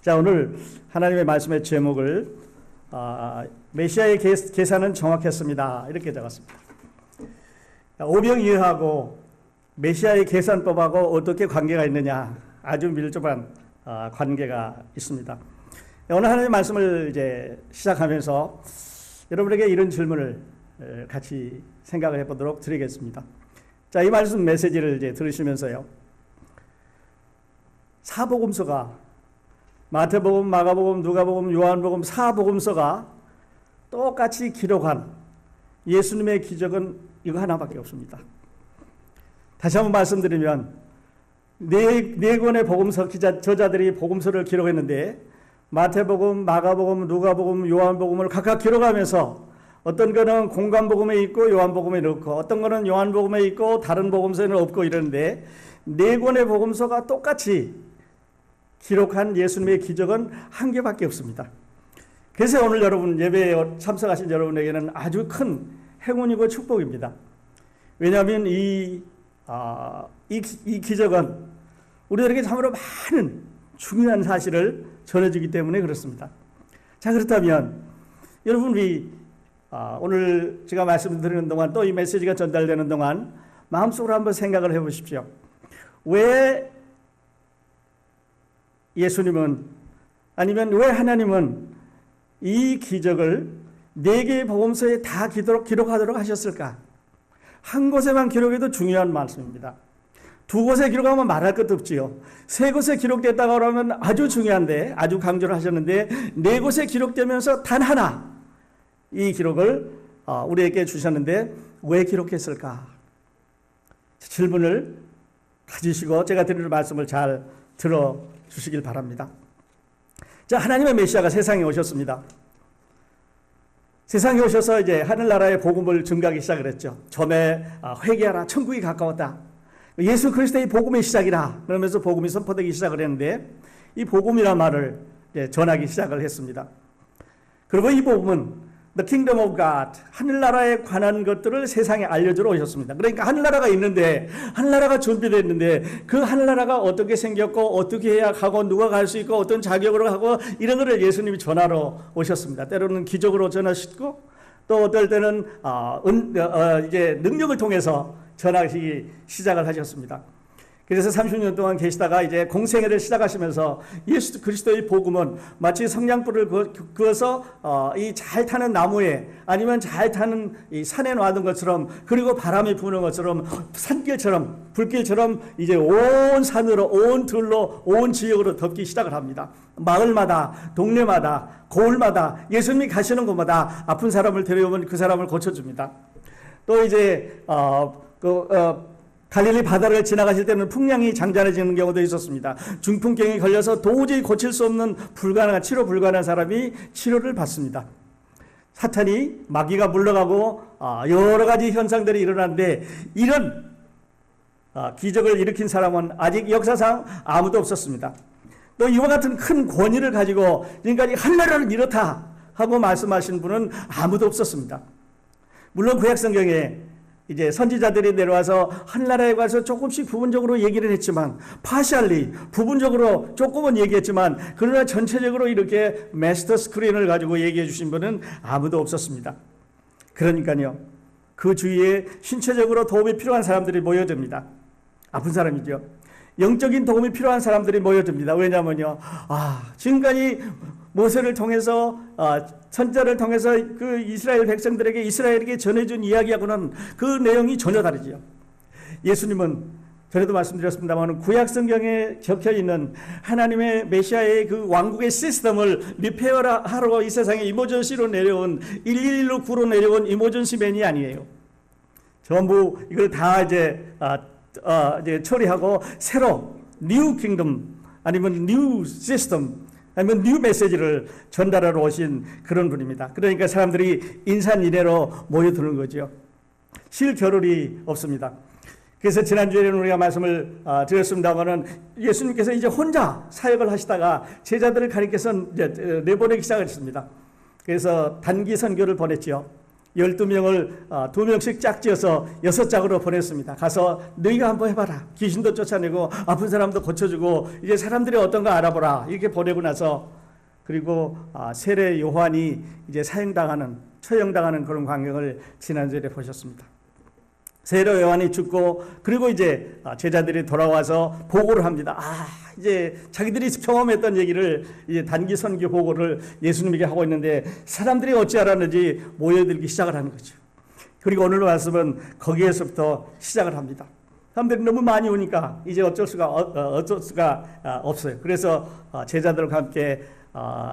자, 오늘 하나님의 말씀의 제목을 메시아의 계산은 정확했습니다. 이렇게 적었습니다. 오병이어하고 메시아의 계산법하고 어떻게 관계가 있느냐? 아주 밀접한 관계가 있습니다. 오늘 하나님의 말씀을 이제 시작하면서 여러분에게 이런 질문을 같이 생각을 해보도록 드리겠습니다. 자, 이 말씀 메시지를 이제 들으시면서요. 사복음서가 마태복음, 마가복음, 누가복음, 요한복음 사복음서가 똑같이 기록한 예수님의 기적은 이거 하나밖에 없습니다. 다시 한번 말씀드리면 네 권의 복음서 저자들이 복음서를 기록했는데 마태복음, 마가복음, 누가복음, 요한복음을 각각 기록하면서 어떤 거는 공관복음에 있고 요한복음에 넣고 어떤 거는 요한복음에 있고 다른 복음서에는 없고 이러는데 네 권의 복음서가 똑같이 기록한 예수님의 기적은 한 개밖에 없습니다. 그래서 오늘 여러분 예배에 참석하신 여러분에게는 아주 큰 행운이고 축복입니다. 왜냐하면 이 기적은 우리들에게 참으로 많은 중요한 사실을 전해주기 때문에 그렇습니다. 자, 그렇다면 여러분 오늘 제가 말씀드리는 동안 또 이 메시지가 전달되는 동안 마음속으로 한번 생각을 해보십시오. 왜 예수님은 아니면 왜 하나님은 이 기적을 4개의 복음서에 다 기록하도록 하셨을까? 한 곳에만 기록해도 중요한 말씀입니다. 2곳에 기록하면 말할 것도 없지요. 3곳에 기록됐다고 그러면 아주 중요한데 아주 강조를 하셨는데 4곳에 기록되면서 단 하나 이 기록을 우리에게 주셨는데 왜 기록했을까? 질문을 가지시고 제가 드리는 말씀을 잘 들어주시길 바랍니다. 자, 하나님의 메시아가 세상에 오셨습니다. 세상에 오셔서 이제 하늘나라의 복음을 증가하기 시작을 했죠. 점에 회개하라, 천국이 가까웠다. 예수 그리스도의 복음의 시작이라 그러면서 복음이 선포되기 시작을 했는데 이 복음이란 말을 전하기 시작을 했습니다. 그리고 이 복음은 The Kingdom of God, 하늘나라에 관한 것들을 세상에 알려주러 오셨습니다. 그러니까 하늘나라가 있는데, 하늘나라가 준비됐는데 그 하늘나라가 어떻게 생겼고 어떻게 해야 가고 누가 갈 수 있고 어떤 자격으로 가고 이런 것을 예수님이 전하러 오셨습니다. 때로는 기적으로 전하시고 또 어떨 때는 이제 능력을 통해서 전하시기 시작을 하셨습니다. 그래서 30년 동안 계시다가 이제 공생애를 시작하시면서 예수 그리스도의 복음은 마치 성냥불을 그어서 이 잘 타는 나무에 아니면 잘 타는 이 산에 놔둔 것처럼 그리고 바람이 부는 것처럼 산길처럼 불길처럼 이제 온 산으로 온 들로 온 지역으로 덮기 시작을 합니다. 마을마다 동네마다 고을마다 예수님이 가시는 곳마다 아픈 사람을 데려오면 그 사람을 고쳐줍니다. 또 이제 갈릴리 바다를 지나가실 때는 풍랑이 장전해지는 경우도 있었습니다. 중풍병이 걸려서 도저히 고칠 수 없는 치료 불가능한 사람이 치료를 받습니다. 사탄이 마귀가 물러가고 여러 가지 현상들이 일어나는데 이런 기적을 일으킨 사람은 아직 역사상 아무도 없었습니다. 또 이와 같은 큰 권위를 가지고 지금까지 하늘나라는 이렇다 하고 말씀하신 분은 아무도 없었습니다. 물론 구약성경에 이제 선지자들이 내려와서 하늘나라에 가서 조금씩 부분적으로 얘기를 했지만 파셜리 부분적으로 조금은 얘기했지만 그러나 전체적으로 이렇게 마스터 스크린을 가지고 얘기해 주신 분은 아무도 없었습니다. 그러니까요, 그 주위에 신체적으로 도움이 필요한 사람들이 모여듭니다. 아픈 사람이죠. 영적인 도움이 필요한 사람들이 모여듭니다. 왜냐하면요, 지금까지 모세를 통해서 선지자를 통해서 그 이스라엘 백성들에게 이스라엘에게 전해준 이야기하고는 그 내용이 전혀 다르지요. 예수님은 전에도 말씀드렸습니다만 구약 성경에 적혀 있는 하나님의 메시아의 그 왕국의 시스템을 리페어하러 이 세상에 이머전시로 내려온 111로 구로 내려온 이머전시맨이 아니에요. 전부 이걸 다 이제 처리하고 새로 뉴 킹덤 아니면 뉴 시스템 아니면 뉴 메시지를 전달하러 오신 그런 분입니다. 그러니까 사람들이 인산인해로 모여드는 거죠. 실 겨를이 없습니다. 그래서 지난주에는 우리가 말씀을 드렸습니다마는 예수님께서 이제 혼자 사역을 하시다가 제자들을 가리켜서 이제 내보내기 시작했습니다. 그래서 단기 선교를 보냈죠. 12명을 2명씩 짝지어서 6짝으로 보냈습니다. 가서 너희가 한번 해봐라. 귀신도 쫓아내고 아픈 사람도 고쳐주고 이제 사람들이 어떤가 알아보라. 이렇게 보내고 나서 그리고 세례 요한이 이제 처형당하는 그런 광경을 지난주에 보셨습니다. 세례 요한이 죽고 그리고 이제 제자들이 돌아와서 보고를 합니다. 이제 자기들이 경험했던 얘기를 이제 단기 선교 보고를 예수님에게 하고 있는데 사람들이 어찌 알았는지 모여들기 시작을 하는 거죠. 그리고 오늘 말씀은 거기에서부터 시작을 합니다. 사람들이 너무 많이 오니까 이제 어쩔 수가 없어요. 그래서 제자들과 함께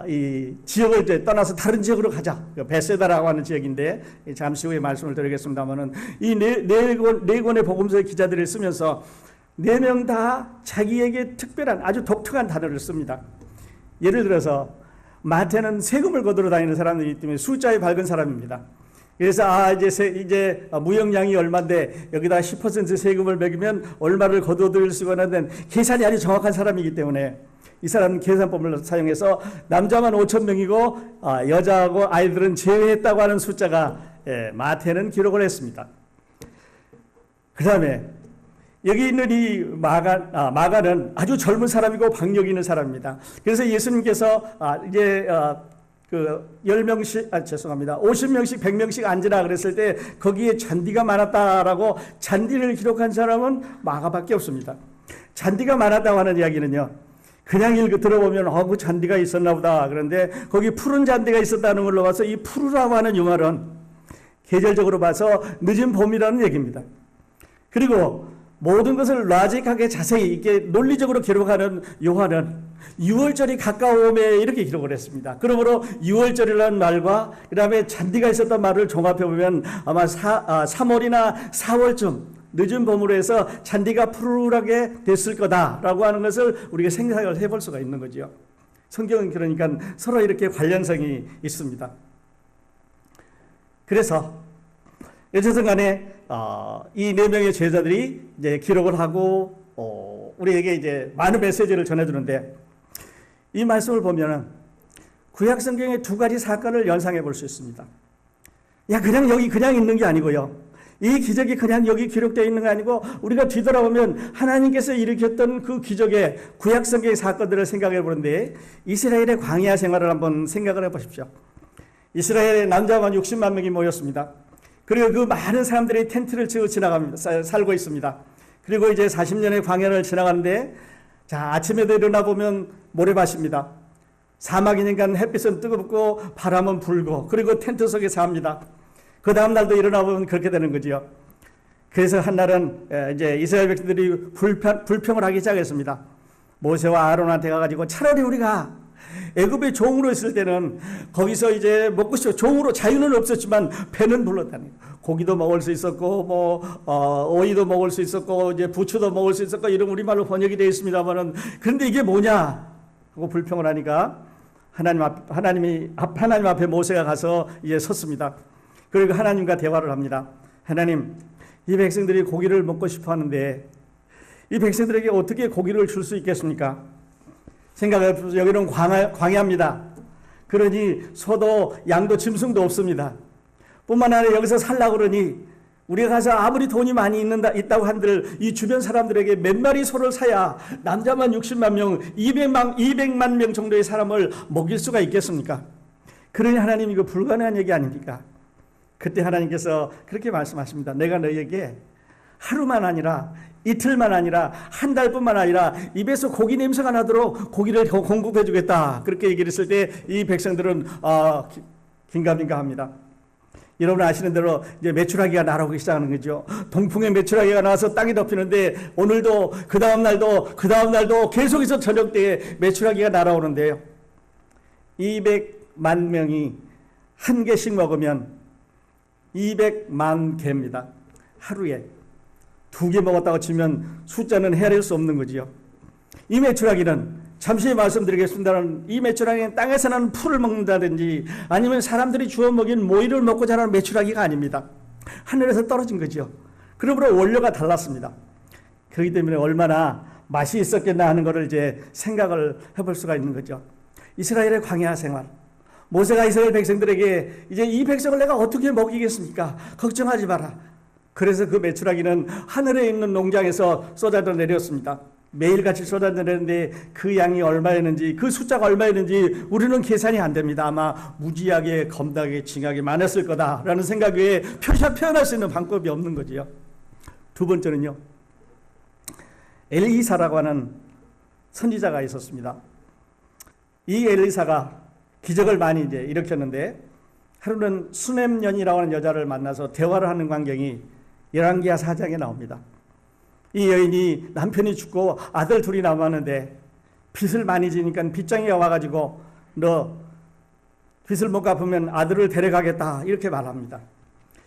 이 지역을 이제 떠나서 다른 지역으로 가자. 베세다라고 하는 지역인데 잠시 후에 말씀을 드리겠습니다만은 이 네 권의 복음서의 기자들을 쓰면서 4명 다 자기에게 특별한 아주 독특한 단어를 씁니다. 예를 들어서 마태는 세금을 거두러 다니는 사람이기 때문에 숫자에 밝은 사람입니다. 그래서 이제 무역량이 얼마인데 여기다 10% 세금을 매기면 얼마를 거둬들일 수가 있는 계산이 아주 정확한 사람이기 때문에 이 사람은 계산법을 사용해서 남자만 5,000명이고 여자하고 아이들은 제외했다고 하는 숫자가 마태는 기록을 했습니다. 그 다음에 여기 있는 이 마가는 아주 젊은 사람이고 박력 있는 사람입니다. 그래서 예수님께서 이제 50명씩 100명씩 앉으라 그랬을 때 거기에 잔디가 많았다라고 잔디를 기록한 사람은 마가밖에 없습니다. 잔디가 많았다고 하는 이야기는요. 그냥 들어보면 그 잔디가 있었나 보다. 그런데 거기 푸른 잔디가 있었다는 걸로 봐서 이 푸르라고 하는 유말은 계절적으로 봐서 늦은 봄이라는 얘기입니다. 그리고 모든 것을 로직하게 자세히 이렇게 논리적으로 기록하는 요한은 6월절이 가까움에 이렇게 기록을 했습니다. 그러므로 6월절이라는 말과 그 다음에 잔디가 있었던 말을 종합해 보면 아마 3월이나 4월쯤 늦은 봄으로 해서 잔디가 푸르르하게 됐을 거다라고 하는 것을 우리가 생각을 해볼 수가 있는 거죠. 성경은 그러니까 서로 이렇게 관련성이 있습니다. 그래서 어쨌든 간에 이 4명의 제자들이 이제 기록을 하고 우리에게 이제 많은 메시지를 전해주는데 이 말씀을 보면은 구약 성경의 2가지 사건을 연상해 볼 수 있습니다. 그냥 여기 그냥 있는 게 아니고요. 이 기적이 그냥 여기 기록되어 있는 게 아니고 우리가 뒤돌아보면 하나님께서 일으켰던 그 기적의 구약 성경의 사건들을 생각해 보는데 이스라엘의 광야 생활을 한번 생각을 해 보십시오. 이스라엘의 남자만 60만 명이 모였습니다. 그리고 그 많은 사람들이 텐트를 치고 살고 있습니다. 그리고 이제 40년의 광야를 지나가는데 아침에도 일어나 보면 모래밭입니다. 사막이니까 햇빛은 뜨겁고 바람은 불고 그리고 텐트 속에 삽니다. 그 다음 날도 일어나 보면 그렇게 되는 거지요. 그래서 한날은 이제 이스라엘 백성들이 불평을 하기 시작했습니다. 모세와 아론한테 가가지고 차라리 우리가 애굽의 종으로 있을 때는 거기서 이제 먹고 싶어 종으로 자유는 없었지만 배는 불렀다니 고기도 먹을 수 있었고 오이도 먹을 수 있었고 이제 부추도 먹을 수 있었고 이런 우리말로 번역이 되어 있습니다만은 그런데 이게 뭐냐 하고 불평을 하니까 하나님 앞에 모세가 가서 이제 섰습니다. 그리고 하나님과 대화를 합니다. 하나님, 이 백성들이 고기를 먹고 싶어 하는데 이 백성들에게 어떻게 고기를 줄 수 있겠습니까? 생각해보세요. 여기는 광야입니다. 그러니 소도 양도 짐승도 없습니다. 뿐만 아니라 여기서 살라고 그러니 우리가 가서 아무리 돈이 많이 있다고 한들 이 주변 사람들에게 몇 마리 소를 사야 남자만 60만 명, 200만 명 정도의 사람을 먹일 수가 있겠습니까? 그러니 하나님 이거 불가능한 얘기 아닙니까? 그때 하나님께서 그렇게 말씀하십니다. 내가 너희에게 하루만 아니라 이틀만 아니라 한 달뿐만 아니라 입에서 고기 냄새가 나도록 고기를 공급해 주겠다. 그렇게 얘기를 했을 때 이 백성들은 긴가민가합니다. 여러분 아시는 대로 이제 메추라기가 날아오기 시작하는 거죠. 동풍에 메추라기가 나와서 땅이 덮이는데 오늘도 그 다음 날도 계속해서 저녁 때에 메추라기가 날아오는데요. 200만 명이 한 개씩 먹으면 200만 개입니다. 하루에 2개 먹었다고 치면 숫자는 헤아릴 수 없는 거지요. 이 메추라기는 잠시 말씀드리겠습니다만 이 메추라기는 땅에서 나는 풀을 먹는다든지 아니면 사람들이 주워 먹인 모이를 먹고 자라는 메추라기가 아닙니다. 하늘에서 떨어진 거죠. 그러므로 원료가 달랐습니다. 그렇기 때문에 얼마나 맛이 있었겠나 하는 것을 이제 생각을 해볼 수가 있는 거죠. 이스라엘의 광야 생활, 모세가 이스라엘 백성들에게 이제 이 백성을 내가 어떻게 먹이겠습니까? 걱정하지 마라. 그래서 그 메추라기는 하늘에 있는 농장에서 쏟아져 내렸습니다. 매일같이 쏟아져 내렸는데 그 양이 얼마였는지, 그 숫자가 얼마였는지 우리는 계산이 안 됩니다. 아마 무지하게 겁나게 징하게 많았을 거다라는 생각 외에 표현할 수 있는 방법이 없는 거지요. 두 번째는요, 엘리사라고 하는 선지자가 있었습니다. 이 엘리사가 기적을 많이 이제 일으켰는데, 하루는 수넴년이라고 하는 여자를 만나서 대화를 하는 광경이 열왕기하 4장에 나옵니다. 이 여인이 남편이 죽고 아들 둘이 남았는데 빚을 많이 지니까 빚쟁이가 와가지고 너 빚을 못 갚으면 아들을 데려가겠다 이렇게 말합니다.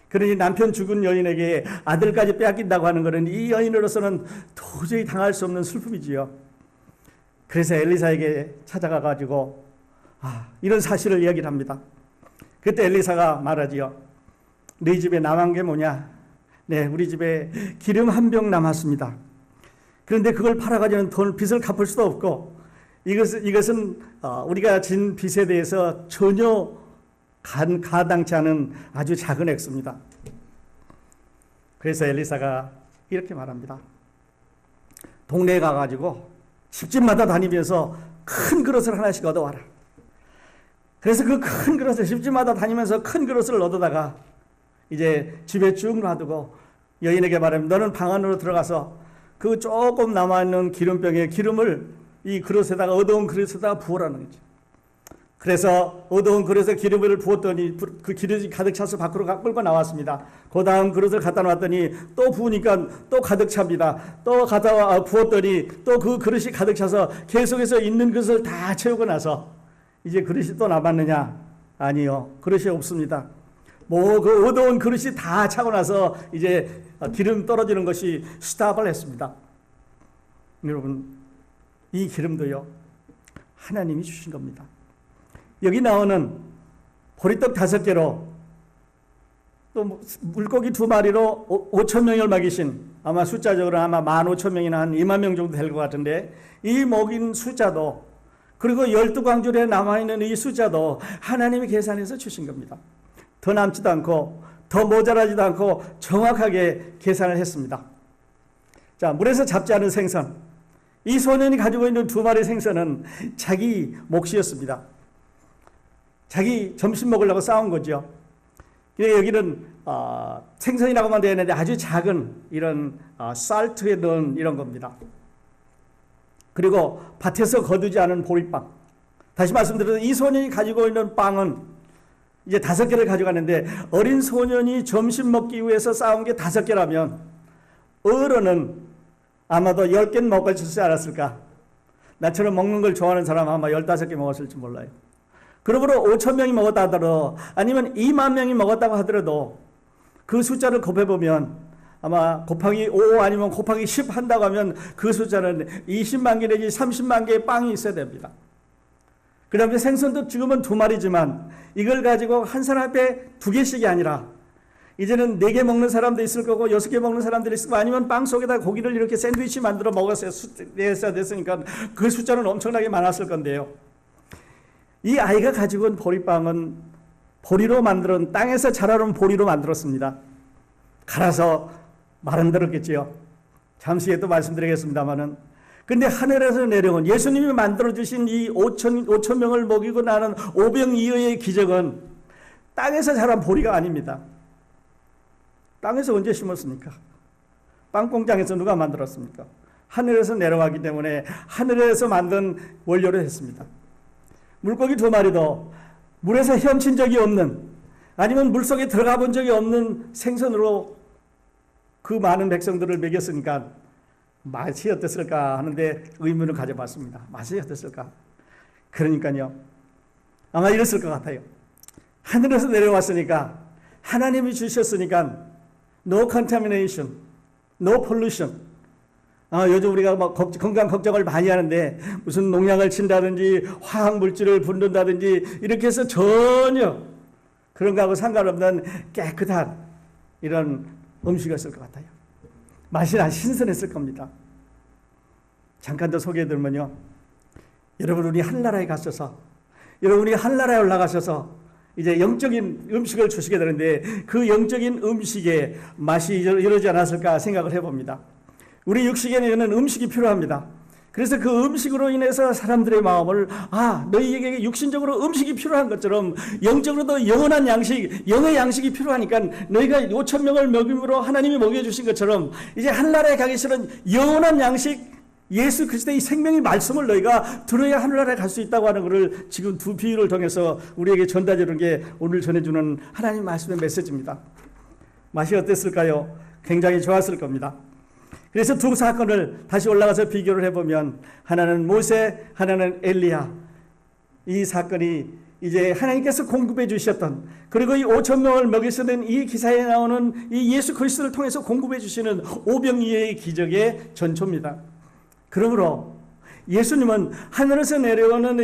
그러니 남편 죽은 여인에게 아들까지 빼앗긴다고 하는 것은 이 여인으로서는 도저히 당할 수 없는 슬픔이지요. 그래서 엘리사에게 찾아가가지고 이런 사실을 이야기를 합니다. 그때 엘리사가 말하지요. 너희 집에 남은 게 뭐냐? 네, 우리 집에 기름 한 병 남았습니다. 그런데 그걸 팔아가지고는 돈 빚을 갚을 수도 없고, 이것은 우리가 진 빚에 대해서 전혀 가당치 않은 아주 작은 액수입니다. 그래서 엘리사가 이렇게 말합니다. 동네에 가가지고 집집마다 다니면서 큰 그릇을 하나씩 얻어와라. 그래서 그 큰 그릇을 집집마다 다니면서 큰 그릇을 얻어다가 이제 집에 쭉 놔두고 여인에게 말하면 너는 방 안으로 들어가서 그 조금 남아있는 기름병에 기름을 이 그릇에다가, 어두운 그릇에다가 부으라는 거죠. 그래서 어두운 그릇에 기름을 부었더니 그 기름이 가득 차서 밖으로 끌고 나왔습니다. 그 다음 그릇을 갖다 놨더니 또 부으니까 또 가득 찹니다. 또 갖다 부었더니 또 그 그릇이 가득 차서 계속해서 있는 그릇을 다 채우고 나서 이제 그릇이 또 남았느냐? 아니요, 그릇이 없습니다. 그 어두운 그릇이 다 차고 나서 이제 기름 떨어지는 것이 스탑을 했습니다. 여러분, 이 기름도요, 하나님이 주신 겁니다. 여기 나오는 보리떡 5개로 또 물고기 2마리로 5,000명을 먹이신, 아마 숫자적으로 아마 15,000명이나 한 2만 명 정도 될 것 같은데, 이 먹인 숫자도, 그리고 12광줄에 남아있는 이 숫자도 하나님이 계산해서 주신 겁니다. 더 남지도 않고 더 모자라지도 않고 정확하게 계산을 했습니다. 자, 물에서 잡지 않은 생선. 이 소년이 가지고 있는 2마리 생선은 자기 몫이었습니다. 자기 점심 먹으려고 싸운 거죠. 여기는 생선이라고만 되어 있는데 아주 작은 이런 살트에 넣은 이런 겁니다. 그리고 밭에서 거두지 않은 보리빵. 다시 말씀드려서 이 소년이 가지고 있는 빵은 이제 5개를 가져가는데, 어린 소년이 점심 먹기 위해서 싸운 게 5개라면 어른은 아마도 10개는 먹을 수 있지 않았을까. 나처럼 먹는 걸 좋아하는 사람 아마 15개 먹었을지 몰라요. 그러므로 5,000명이 먹었다 하더라도, 아니면 2만 명이 먹었다고 하더라도 그 숫자를 곱해보면 아마 곱하기 5 아니면 곱하기 10 한다고 하면 그 숫자는 20만 개 내지 30만 개의 빵이 있어야 됩니다. 그 다음에 생선도 지금은 2마리지만 이걸 가지고 한 사람 앞에 2개씩이 아니라 이제는 4개 먹는 사람도 있을 거고 6개 먹는 사람들이 있을 거고, 아니면 빵 속에다 고기를 이렇게 샌드위치 만들어 먹었어야 됐으니까 그 숫자는 엄청나게 많았을 건데요. 이 아이가 가지고 온 보리빵은 보리로 만들은, 땅에서 자라는 보리로 만들었습니다. 갈아서 만들었겠지요. 잠시 후에 또 말씀드리겠습니다만은, 근데 하늘에서 내려온 예수님이 만들어주신 이 5천 명을 먹이고 나는 오병이어의 기적은 땅에서 자란 보리가 아닙니다. 땅에서 언제 심었습니까? 빵공장에서 누가 만들었습니까? 하늘에서 내려왔기 때문에 하늘에서 만든 원료를 했습니다. 물고기 2마리도 물에서 헤엄친 적이 없는, 아니면 물속에 들어가 본 적이 없는 생선으로 그 많은 백성들을 먹였으니까 맛이 어땠을까 하는데 의문을 가져봤습니다. 맛이 어땠을까? 그러니까요, 아마 이랬을 것 같아요. 하늘에서 내려왔으니까, 하나님이 주셨으니까 no contamination, no pollution. 요즘 우리가 건강 걱정을 많이 하는데 무슨 농약을 친다든지 화학 물질을 붓는다든지 이렇게 해서 전혀 그런 거하고 상관없는 깨끗한 이런 음식이었을 것 같아요. 맛이 아주 신선했을 겁니다. 잠깐 더 소개해드리면요, 여러분, 우리 하늘나라에 가셔서 여러분이 하늘나라에 올라가셔서 이제 영적인 음식을 주시게 되는데 그 영적인 음식의 맛이 이러지 않았을까 생각을 해봅니다. 우리 육식에는 음식이 필요합니다. 그래서 그 음식으로 인해서 사람들의 마음을 너희에게 육신적으로 음식이 필요한 것처럼 영적으로도 영원한 양식, 영의 양식이 필요하니까 너희가 5천 명을 먹임으로 하나님이 먹여주신 것처럼 이제 하늘나라에 가기 싫은 영원한 양식 예수 그리스도의 생명의 말씀을 너희가 들어야 하늘나라에 갈 수 있다고 하는 것을 지금 두 비유를 통해서 우리에게 전달해 주는 게 오늘 전해주는 하나님 말씀의 메시지입니다. 맛이 어땠을까요? 굉장히 좋았을 겁니다. 그래서 두 사건을 다시 올라가서 비교를 해보면 하나는 모세, 하나는 엘리야. 이 사건이 이제 하나님께서 공급해 주셨던 그리고 이 5천 명을 먹일 수 있는 이 기사에 나오는 이 예수 그리스도를 통해서 공급해 주시는 오병이어의 기적의 전초입니다. 그러므로 예수님은 하늘에서 내려오는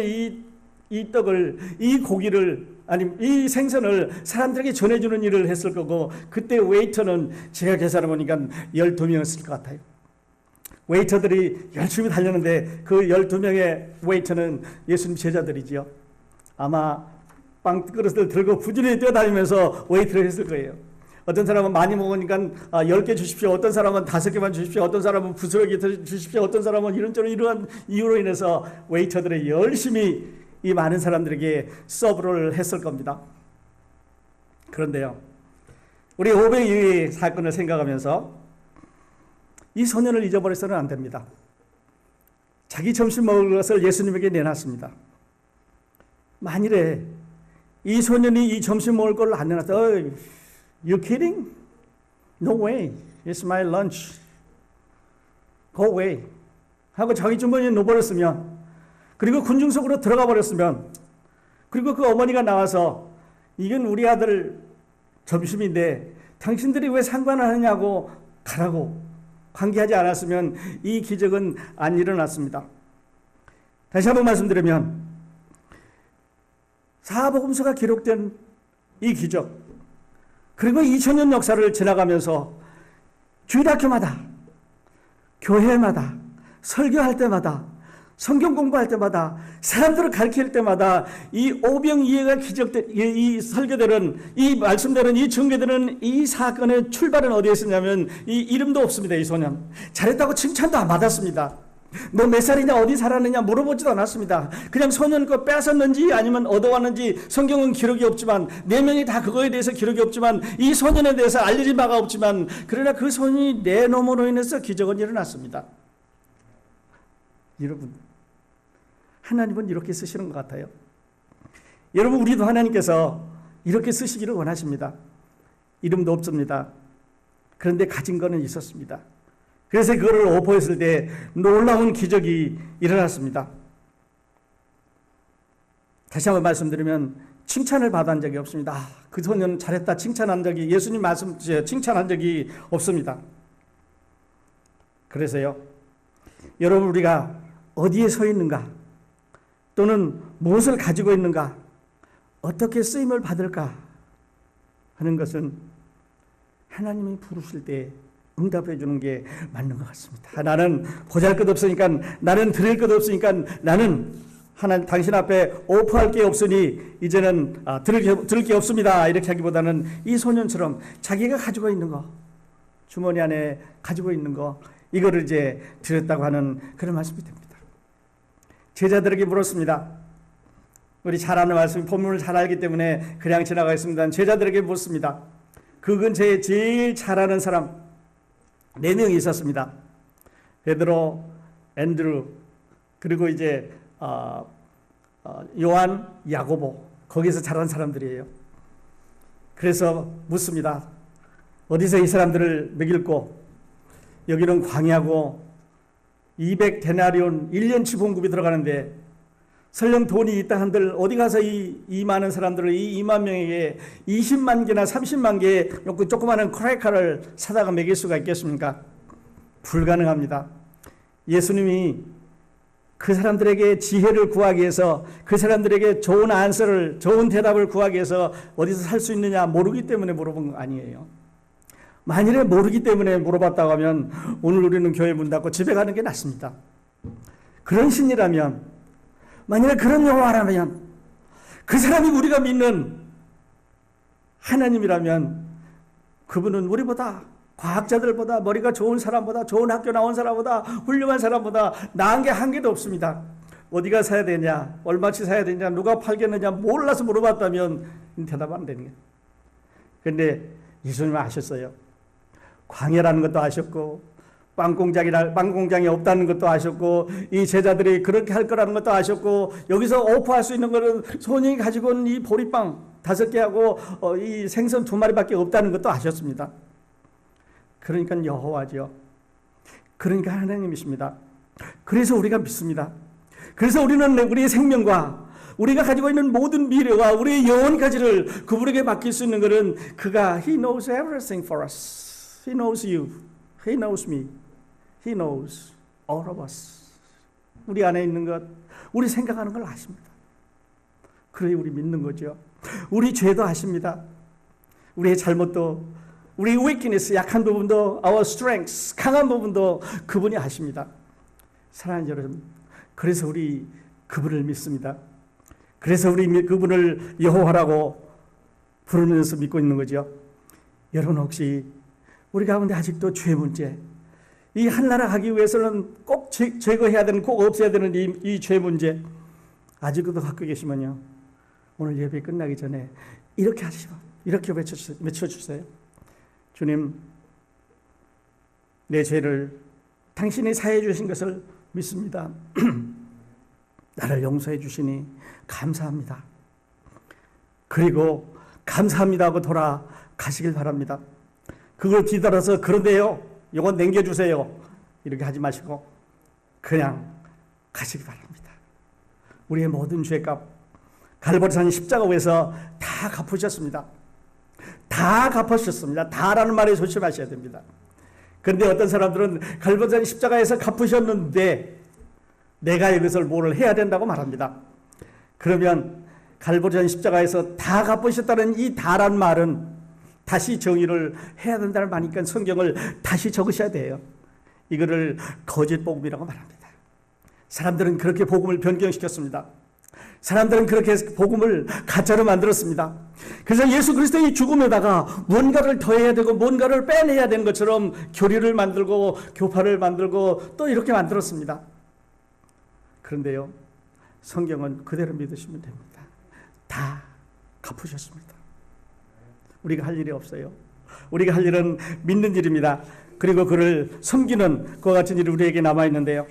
이 떡을, 이 고기를, 아니 이 생선을 사람들에게 전해주는 일을 했을 거고 그때 웨이터는 제가 계산해 보니까 12명이었을 것 같아요. 웨이터들이 열심히 달렸는데 그 12명의 웨이터는 예수님 제자들이지요. 아마 빵 그릇을 들고 부지런히 뛰어다니면서 웨이트를 했을 거예요. 어떤 사람은 많이 먹으니까 10개 주십시오. 어떤 사람은 5개만 주십시오. 어떤 사람은 부스러기 주십시오. 어떤 사람은 이러한 이유로 인해서 웨이터들이 열심히 이 많은 사람들에게 서브를 했을 겁니다. 그런데요, 우리 오병이어의 사건을 생각하면서 이 소년을 잊어버려서는 안 됩니다. 자기 점심 먹을 것을 예수님에게 내놨습니다. 만일에 이 소년이 이 점심 먹을 걸 안 내놨다. You kidding? No way. It's my lunch. Go away. 하고 자기 주머니에 넣어버렸으면, 그리고 군중 속으로 들어가 버렸으면, 그리고 그 어머니가 나와서 이건 우리 아들 점심인데 당신들이 왜 상관을 하느냐고 가라고 관계하지 않았으면 이 기적은 안 일어났습니다. 다시 한번 말씀드리면 사복음서가 기록된 이 기적, 그리고 2000년 역사를 지나가면서 주일학교마다, 교회마다, 설교할 때마다, 성경 공부할 때마다, 사람들을 가르칠 때마다 이 오병이어가 기적된, 이 설교되는, 이 말씀되는, 이 증거되는 이 사건의 출발은 어디에 있었냐면 이 이름도 없습니다. 이 소년 잘했다고 칭찬도 안 받았습니다. 너 몇 살이냐, 어디 살았느냐 물어보지도 않았습니다. 그냥 소년 거 뺏었는지 아니면 얻어왔는지 성경은 기록이 없지만, 4명이 다 그거에 대해서 기록이 없지만, 이 소년에 대해서 알려진 바가 없지만, 그러나 그 소년이 내놈으로 인해서 기적은 일어났습니다. 여러분, 하나님은 이렇게 쓰시는 것 같아요. 여러분, 우리도 하나님께서 이렇게 쓰시기를 원하십니다. 이름도 없습니다. 그런데 가진 거는 있었습니다. 그래서 그거를 오포했을 때 놀라운 기적이 일어났습니다. 다시 한번 말씀드리면 칭찬을 받은 적이 없습니다. 그 소년 잘했다 칭찬한 적이, 예수님 말씀 칭찬한 적이 없습니다. 그래서요, 여러분, 우리가 어디에 서 있는가, 또는 무엇을 가지고 있는가, 어떻게 쓰임을 받을까 하는 것은 하나님이 부르실 때 응답해 주는 게 맞는 것 같습니다. 나는 보잘것없으니까, 나는 드릴 것 없으니까, 나는 하나님 당신 앞에 오프할 게 없으니 이제는 드릴 게 없습니다, 이렇게 하기보다는 이 소년처럼 자기가 가지고 있는 거, 주머니 안에 가지고 있는 거, 이거를 이제 드렸다고 하는 그런 말씀이 됩니다. 제자들에게 물었습니다. 우리 잘 아는 말씀, 본문을 잘 알기 때문에 그냥 지나가겠습니다. 제자들에게 묻습니다. 그 근처에 제일 잘 아는 사람 4명이 있었습니다. 베드로, 앤드루, 그리고 이제 요한, 야고보, 거기서 자란 사람들이에요. 그래서 묻습니다. 어디서 이 사람들을 먹일고, 여기는 광야고 200데나리온 1년치 봉급이 들어가는데 설령 돈이 있다 한들 어디 가서 이 많은 사람들을, 이 2만 명에게 20만 개나 30만 개의 조그마한 크래커를 사다가 먹일 수가 있겠습니까? 불가능합니다. 예수님이 그 사람들에게 지혜를 구하기 위해서, 그 사람들에게 좋은 안서를, 좋은 대답을 구하기 위해서 어디서 살 수 있느냐 모르기 때문에 물어본 거 아니에요. 만일에 모르기 때문에 물어봤다고 하면 오늘 우리는 교회 문 닫고 집에 가는 게 낫습니다. 그런 신이라면, 만일에 그런 영화라면 그 사람이 우리가 믿는 하나님이라면 그분은 우리보다, 과학자들보다, 머리가 좋은 사람보다, 좋은 학교 나온 사람보다, 훌륭한 사람보다 나은 게 한 개도 없습니다. 어디가 사야 되냐, 얼마치 사야 되냐, 누가 팔겠느냐 몰라서 물어봤다면 대답 안 되는 거예요. 그런데 예수님은 아셨어요. 광야라는 것도 아셨고, 빵 공장이 없다는 것도 아셨고, 이 제자들이 그렇게 할 거라는 것도 아셨고, 여기서 오프할 수 있는 거는 손이 가지고 온 이 보리빵 5개하고 이 생선 2마리밖에 없다는 것도 아셨습니다. 그러니까 여호와죠. 그러니까 하나님이십니다. 그래서 우리가 믿습니다. 그래서 우리는 우리의 생명과 우리가 가지고 있는 모든 미래와 우리의 영혼까지를 그분에게 맡길 수 있는 것은 그가 He knows everything for us. He knows you. He knows me. He knows all of us. 우리 안에 있는 것, 우리 생각하는 걸 아십니다. 그래 우리 믿는 거죠. 우리 죄도 아십니다. 우리의 잘못도, 우리 weakness, 약한 부분도, our strengths, 강한 부분도 그분이 아십니다. 사랑하는 여러분, 그래서 우리 그분을 믿습니다. 그래서 우리 그분을 여호와라고 부르면서 믿고 있는 거죠. 여러분 혹시 우리 가운데 아직도 죄 문제, 이 한나라 하기 위해서는 꼭 제거해야 되는, 꼭 없애야 되는 이 죄 문제 아직도 갖고 계시면요, 오늘 예배 끝나기 전에 이렇게 하시고 이렇게 외쳐주세요. 주님, 내 죄를 당신이 사해 주신 것을 믿습니다. 나를 용서해 주시니 감사합니다. 그리고 감사합니다 하고 돌아가시길 바랍니다. 그걸 뒤돌아서 그런데요, 이건 남겨주세요, 이렇게 하지 마시고 그냥 가시기 바랍니다. 우리의 모든 죄값 갈보리산 십자가에서 다 갚으셨습니다. 다 갚으셨습니다. 다라는 말에 조심하셔야 됩니다. 그런데 어떤 사람들은 갈보리산 십자가에서 갚으셨는데 내가 이것을 뭐를 해야 된다고 말합니다. 그러면 갈보리산 십자가에서 다 갚으셨다는 이 다란 말은 다시 정의를 해야 된다는 말이니까 성경을 다시 적으셔야 돼요. 이거를 거짓 복음이라고 말합니다. 사람들은 그렇게 복음을 변경시켰습니다. 사람들은 그렇게 복음을 가짜로 만들었습니다. 그래서 예수 그리스도의 죽음에다가 뭔가를 더해야 되고 뭔가를 빼내야 되는 것처럼 교리를 만들고 교파를 만들고 또 이렇게 만들었습니다. 그런데요, 성경은 그대로 믿으시면 됩니다. 다 갚으셨습니다. 우리가 할 일이 없어요. 우리가 할 일은 믿는 일입니다. 그리고 그를 섬기는 그와 같은 일이 우리에게 남아있는데요,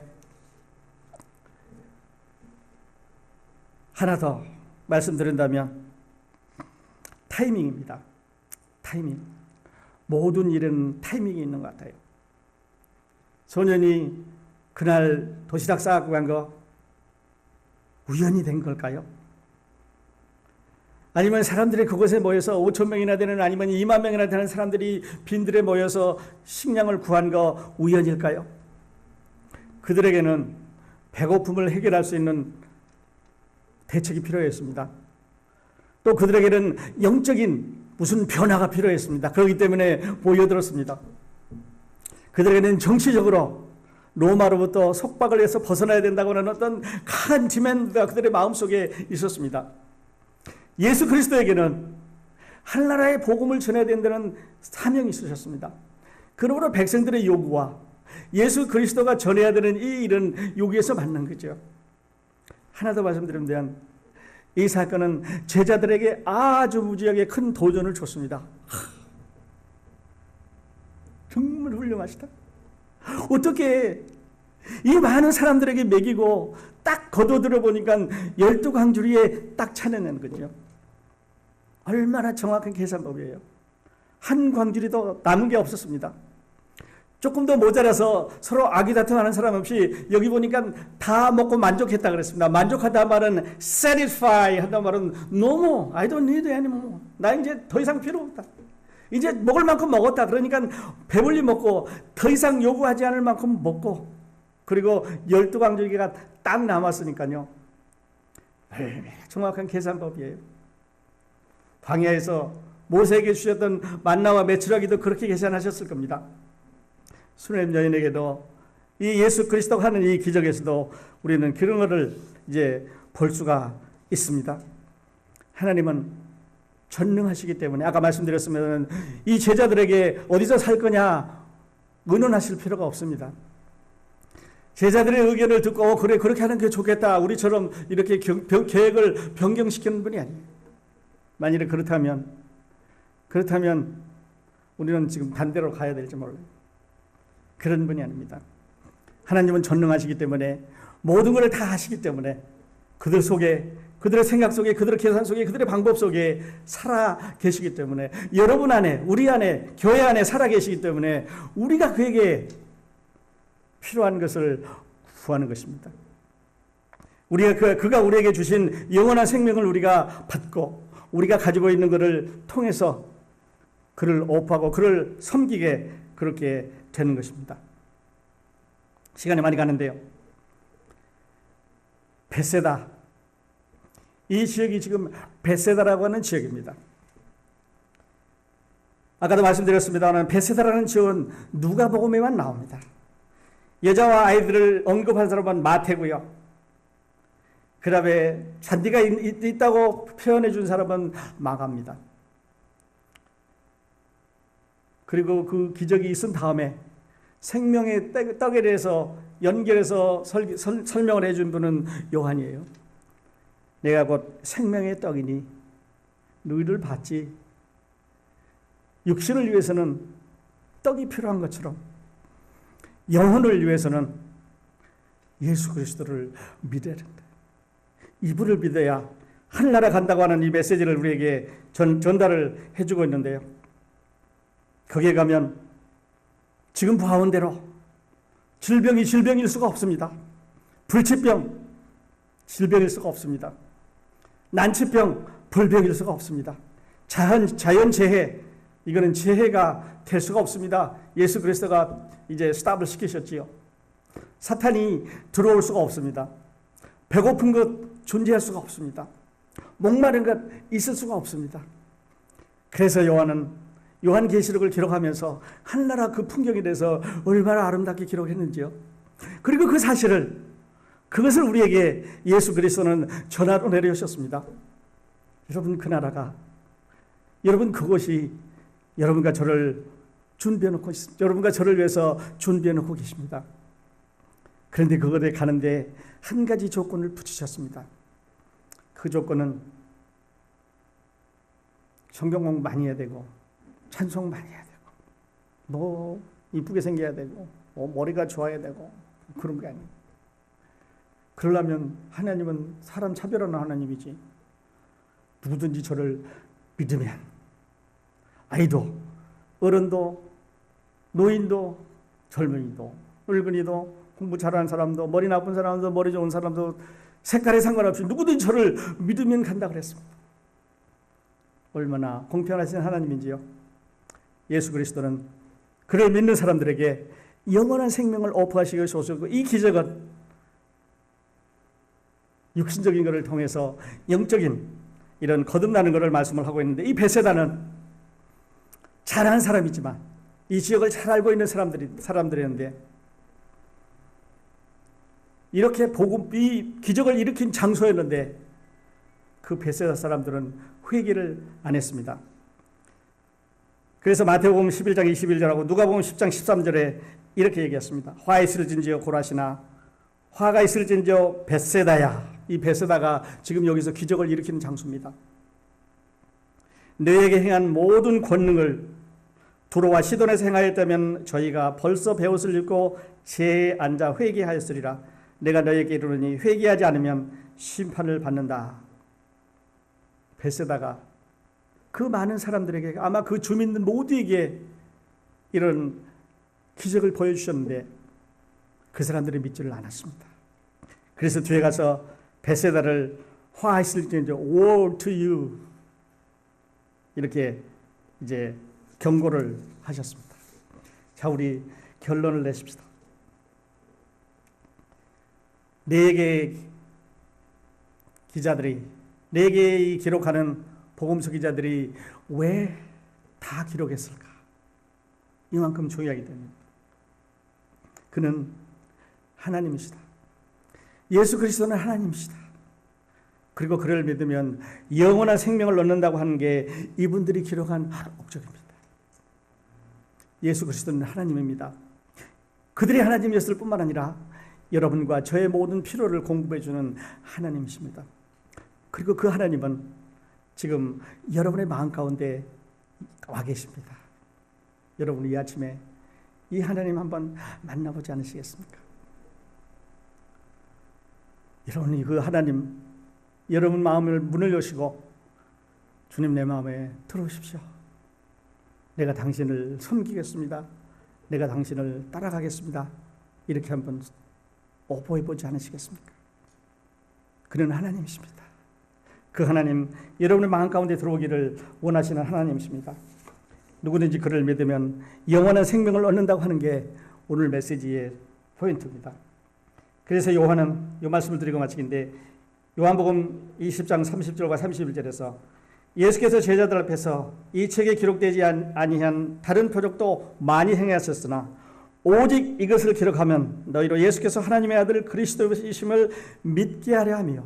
하나 더 말씀드린다면 타이밍입니다. 타이밍. 모든 일은 타이밍이 있는 것 같아요. 소년이 그날 도시락 싸갖고 간 거 우연히 된 걸까요? 아니면 사람들이 그곳에 모여서 5,000명이나 되는, 아니면 2만 명이나 되는 사람들이 빈들에 모여서 식량을 구한 거 우연일까요? 그들에게는 배고픔을 해결할 수 있는 대책이 필요했습니다. 또 그들에게는 영적인 무슨 변화가 필요했습니다. 그렇기 때문에 모여들었습니다. 그들에게는 정치적으로 로마로부터 속박을 해서 벗어나야 된다고 하는 어떤 큰 디맨드가 그들의 마음속에 있었습니다. 예수 그리스도에게는 한나라의 복음을 전해야 된다는 사명이 있으셨습니다. 그러므로 백성들의 요구와 예수 그리스도가 전해야 되는 이 일은 여기에서 맞는 거죠. 하나 더 말씀드리면, 이 사건은 제자들에게 아주 무지하게 큰 도전을 줬습니다. 정말 훌륭하시다. 어떻게 이 많은 사람들에게 먹이고 딱 거둬들어 보니까 12광주리에 딱 차내는 거죠. 얼마나 정확한 계산법이에요. 한 광주리도 남은 게 없었습니다. 조금 더 모자라서 서로 아기다툼하는 사람 없이 여기 보니까 다 먹고 만족했다 그랬습니다. 만족하다 말은 satisfy 한다 말은 no more, I don't need any more. 나 이제 더 이상 필요 없다. 이제 먹을 만큼 먹었다. 그러니까 배불리 먹고 더 이상 요구하지 않을 만큼 먹고, 그리고 12광주리가 딱 남았으니까요. 정확한 계산법이에요. 광야에서 모세에게 주셨던 만나와 메추라기도 그렇게 계산하셨을 겁니다. 수렘 여인에게도 이 예수 그리스도가 하는 이 기적에서도 우리는 그런 것을 이제 볼 수가 있습니다. 하나님은 전능하시기 때문에 아까 말씀드렸으면 이 제자들에게 어디서 살 거냐 의논하실 필요가 없습니다. 제자들의 의견을 듣고 그래 그렇게 하는 게 좋겠다. 우리처럼 이렇게 계획을 변경시키는 분이 아니에요. 만일에 그렇다면 우리는 지금 반대로 가야 될지 몰라요. 그런 분이 아닙니다. 하나님은 전능하시기 때문에 모든 것을 다 하시기 때문에 그들 속에 그들의 생각 속에 그들의 계산 속에 그들의 방법 속에 살아 계시기 때문에 여러분 안에 우리 안에 교회 안에 살아 계시기 때문에 우리가 그에게 필요한 것을 구하는 것입니다. 그가 우리에게 주신 영원한 생명을 우리가 받고 우리가 가지고 있는 것을 통해서 그를 오프하고 그를 섬기게 그렇게 되는 것입니다. 시간이 많이 가는데요. 벳세다. 이 지역이 지금 벳세다라고 하는 지역입니다. 아까도 말씀드렸습니다만 벳세다라는 지역은 누가복음에만 나옵니다. 여자와 아이들을 언급한 사람은 마태고요. 그 다음에 잔디가 있다고 표현해 준 사람은 마가입니다. 그리고 그 기적이 있은 다음에 생명의 떡에 대해서 연결해서 설명을 해준 분은 요한이에요. 내가 곧 생명의 떡이니 너희를 봤지. 육신을 위해서는 떡이 필요한 것처럼 영혼을 위해서는 예수 그리스도를 믿어야 된다. 이분을 믿어야 하늘나라 간다고 하는 이 메시지를 우리에게 전달을 해주고 있는데요. 거기에 가면 지금 봐온 대로 질병이 질병일 수가 없습니다. 불치병 질병일 수가 없습니다. 난치병 불병일 수가 없습니다. 자연재해 이거는 재해가 될 수가 없습니다. 예수 그리스도가 이제 스탑을 시키셨지요. 사탄이 들어올 수가 없습니다. 배고픈 것 존재할 수가 없습니다. 목마른 것 있을 수가 없습니다. 그래서 요한계시록을 기록하면서 하늘나라 그 풍경에 대해서 얼마나 아름답게 기록했는지요. 그리고 그 사실을 그것을 우리에게 예수 그리스도는 전하로 내려오셨습니다. 여러분 그 나라가 여러분 그곳이 여러분과 저를 준비해놓고 있습니다. 여러분과 저를 위해서 준비해놓고 계십니다. 그런데 그곳에 가는데 한 가지 조건을 붙이셨습니다. 그 조건은 성경 공부 많이 해야 되고 찬송 많이 해야 되고 뭐 이쁘게 생겨야 되고 뭐 머리가 좋아야 되고 그런 게 아니에요. 그러려면 하나님은 사람 차별하는 하나님이지 누구든지 저를 믿으면 아이도 어른도 노인도 젊은이도 늙은이도 공부 잘하는 사람도 머리 나쁜 사람도 머리 좋은 사람도 색깔에 상관없이 누구든지 저를 믿으면 간다 그랬습니다. 얼마나 공평하신 하나님인지요. 예수 그리스도는 그를 믿는 사람들에게 영원한 생명을 오프하시기 위해서 오셨고 이 기적은 육신적인 것을 통해서 영적인 이런 거듭나는 것을 말씀을 하고 있는데 이 베세다는 잘하는 사람이지만 이 지역을 잘 알고 있는 사람들이었는데 이렇게 이 기적을 일으킨 장소였는데 그 베세다 사람들은 회개를 안 했습니다. 그래서 마태복음 11장 21절하고 누가복음 10장 13절에 이렇게 얘기했습니다. 화 있을진지여 고라시나 화가 있을진지여 벳세다야. 이 벳세다가 지금 여기서 기적을 일으키는 장소입니다. 너에게 행한 모든 권능을 두로와 시돈에서 행하였다면 저희가 벌써 베옷을 입고 세에 앉아 회개하였으리라. 내가 너에게 이르노니 회개하지 않으면 심판을 받는다. 벳세다가 그 많은 사람들에게 아마 그 주민들 모두에게 이런 기적을 보여주셨는데 그 사람들이 믿지를 않았습니다. 그래서 뒤에 가서 벳세다를 화하실지언정 woe to you 이렇게 이제 경고를 하셨습니다. 자, 우리 결론을 내십시다. 4개의 기자들이 4개의 기록하는 복음서 기자들이 왜 다 기록했을까? 이만큼 중요하기 때문에 그는 하나님이시다. 예수 그리스도는 하나님이시다. 그리고 그를 믿으면 영원한 생명을 얻는다고 하는 게 이분들이 기록한 목적입니다. 예수 그리스도는 하나님입니다. 그들이 하나님이었을 뿐만 아니라 여러분과 저의 모든 필요를 공급해 주는 하나님이십니다. 그리고 그 하나님은 지금 여러분의 마음 가운데 와 계십니다. 여러분 이 아침에 이 하나님 한번 만나보지 않으시겠습니까? 여러분이 그 하나님, 여러분 마음을 문을 여시고 주님 내 마음에 들어오십시오. 내가 당신을 섬기겠습니다. 내가 당신을 따라가겠습니다. 이렇게 한번 오보해보지 않으시겠습니까? 그는 하나님이십니다. 그 하나님, 여러분의 마음 가운데 들어오기를 원하시는 하나님이십니다. 누구든지 그를 믿으면 영원한 생명을 얻는다고 하는 게 오늘 메시지의 포인트입니다. 그래서 요한은 이 말씀을 드리고 마치긴데 요한복음 20장 30절과 31절에서 예수께서 제자들 앞에서 이 책에 기록되지 아니한 다른 표적도 많이 행하셨으나 오직 이것을 기록하면 너희로 예수께서 하나님의 아들 그리스도이심을 믿게 하려 하며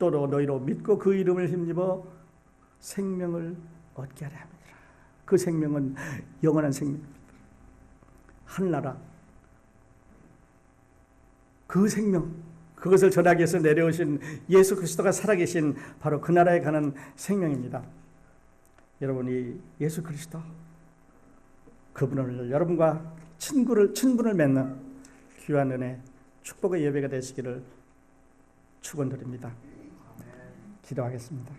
또 너희로 믿고 그 이름을 힘입어 생명을 얻게 하려 합니다. 그 생명은 영원한 생명입니다. 하늘나라 그 생명, 그것을 전하기 위해서 내려오신 예수 그리스도가 살아계신 바로 그 나라에 가는 생명입니다. 여러분이 예수 그리스도 그분을 여러분과 친분을 맺는 귀한 은혜, 축복의 예배가 되시기를 축원드립니다. 기도하겠습니다.